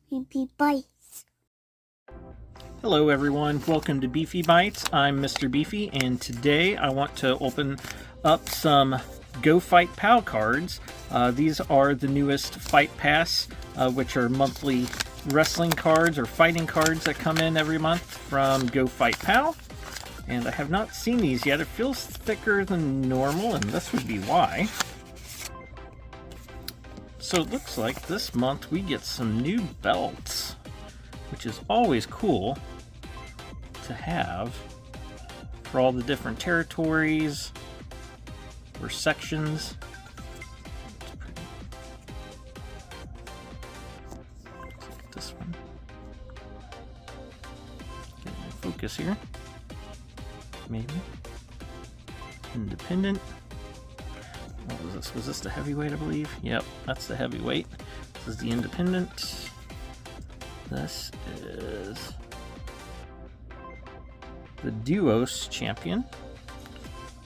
Beefy Bites. Hello everyone, welcome to Beefy Bites. I'm Mr. Beefy, and today I want to open up some GoFightPow cards. These are the newest Fight Pass, which are monthly wrestling cards or fighting cards that come in every month from GoFightPow. And I have not seen these yet. It feels thicker than normal, and this would be why. So it looks like this month we get some new belts, which is always cool to have for all the different territories or sections. Let's look at this one. Get in focus here. Maybe. Independent. What was this? Was this the heavyweight, I believe? Yep, that's the heavyweight. This is the independent. This is the Duos champion.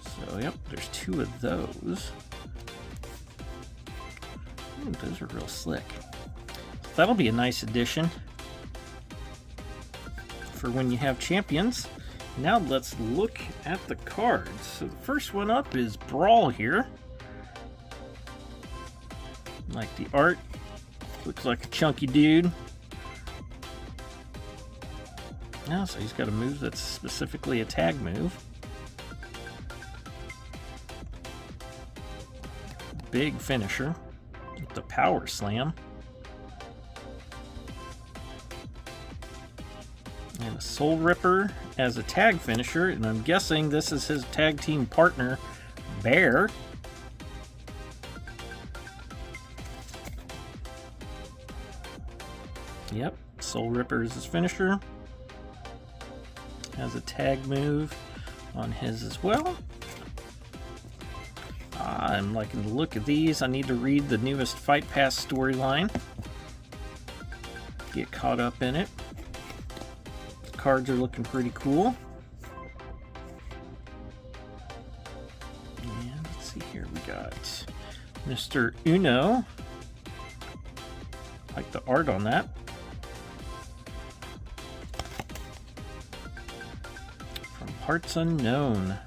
So, yep, there's two of those. Ooh, those are real slick. That'll be a nice addition for when you have champions. Now let's look at the cards. So the first one up is Brawl here. Like the art. Looks like a chunky dude. Yeah, so he's got a move that's specifically a tag move. Big finisher with the power slam. And a Soul Ripper as a tag finisher, and I'm guessing this is his tag team partner, Bear. Yep, Soul Ripper is his finisher. Has a tag move on his as well. I'm liking the look of these. I need to read the newest Fight Pass storyline. Get caught up in it. The cards are looking pretty cool. And let's see here, we got Mr. Uno. Like the art on that. Parts Unknown.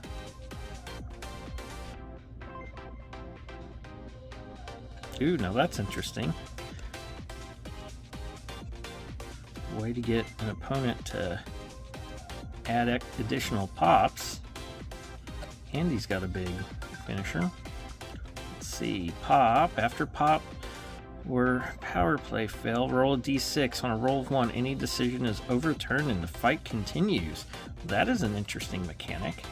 Ooh, now that's interesting. Way to get an opponent to add additional pops. And he's got a big finisher. Let's see. Pop. After pop or power play fail, roll a d6. On a roll of 1, any decision is overturned and the fight continues. That is an interesting mechanic.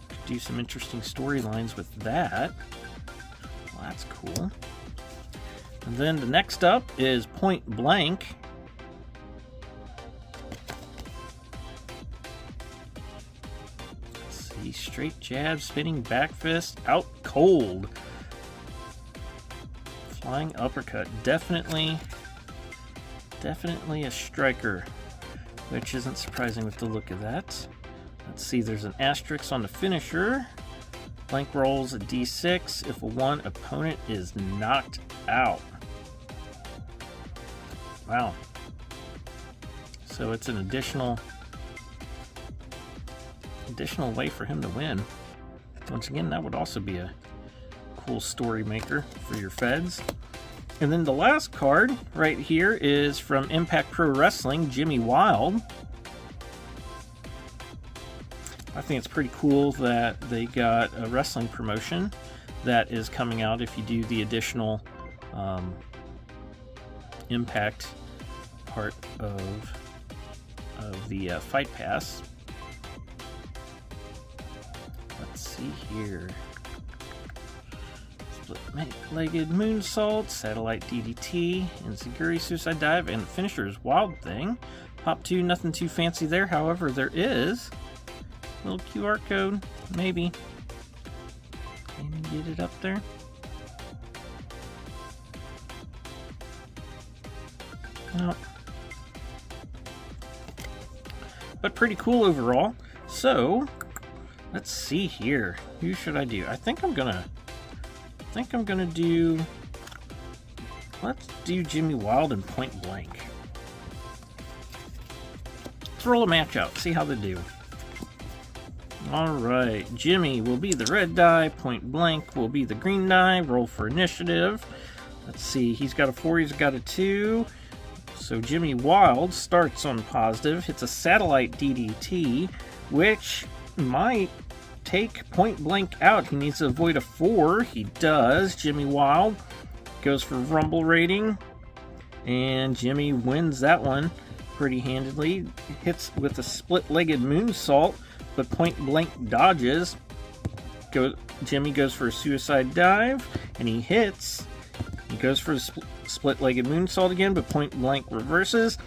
Could do some interesting storylines with that. Well, that's cool. And then the next up is Point Blank. Let's see, straight jab, spinning back fist, out cold. Flying uppercut, definitely a striker, which isn't surprising with the look of that. Let's see, there's an asterisk on the finisher. Blank rolls a d6 if one opponent is knocked out. Wow. So it's an additional way for him to win. Once again, that would also be a cool story maker for your feds. And then the last card right here is from Impact Pro Wrestling, Jimmy Wild. I think it's pretty cool that they got a wrestling promotion that is coming out if you do the additional Impact part of the Fight Pass. Let's see here. Split-legged moonsault, satellite DDT, Enziguri suicide dive, and the finisher's Wild Thing. Pop 2, nothing too fancy there. However, there is a little QR code, maybe. Can you get it up there? No. But pretty cool overall. So, let's see here. Who should I do? I think I'm gonna do Let's do Jimmy Wild and Point Blank. Let's roll a match out, see how they do. Alright, Jimmy will be the red die, Point Blank will be the green die. Roll for initiative. Let's see, he's got a 4, he's got a 2. So Jimmy Wild starts on positive, hits a satellite DDT, which might take Point Blank out. He needs to avoid a 4. He does. Jimmy Wild goes for Rumble Rating, and Jimmy wins that one pretty handedly. Hits with a split-legged moonsault, but Point Blank dodges. Jimmy goes for a suicide dive, and he hits. He goes for a split-legged moonsault again, but Point Blank reverses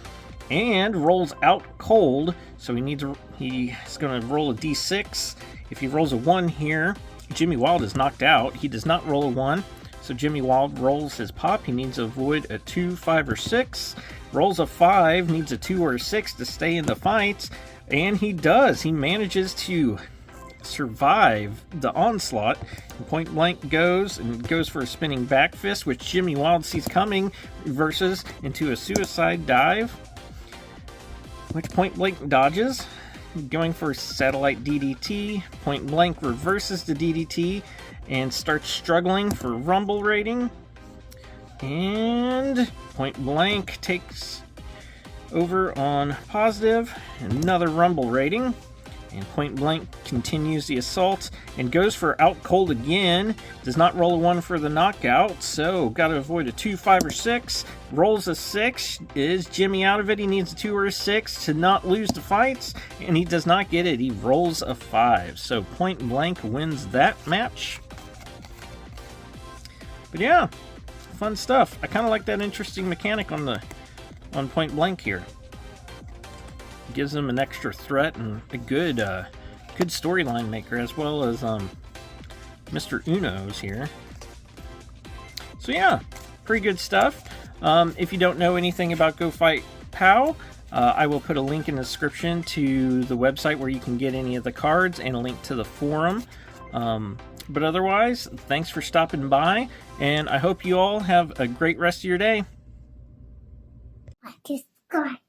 and rolls out cold. So he's going to roll a d6. If he rolls a 1 here, Jimmy Wild is knocked out. He does not roll a 1, so Jimmy Wild rolls his pop. He needs to avoid a 2, 5, or 6. Rolls a 5, needs a 2 or a 6 to stay in the fight, and he does. He manages to survive the onslaught. Point Blank goes for a spinning back fist, which Jimmy Wild sees coming, reverses into a suicide dive, which Point Blank dodges. Going for satellite DDT, Point Blank reverses the DDT and starts struggling for Rumble Rating, and Point Blank takes over on positive, another Rumble Rating, and Point Blank continues the assault and goes for out cold again. Does not roll a 1 for the knockout, so got to avoid a 2, 5, or 6. Rolls a 6. Is Jimmy out of it? He needs a 2 or a 6 to not lose the fights, and he does not get it. He rolls a 5. So Point Blank wins that match. But yeah, fun stuff. I kind of like that interesting mechanic on Point Blank here. Gives them an extra threat and a good storyline maker, as well as Mr. Uno's here. So yeah, pretty good stuff. If you don't know anything about GoFightPow, I will put a link in the description to the website where you can get any of the cards and a link to the forum. But otherwise, thanks for stopping by, and I hope you all have a great rest of your day. Subscribe.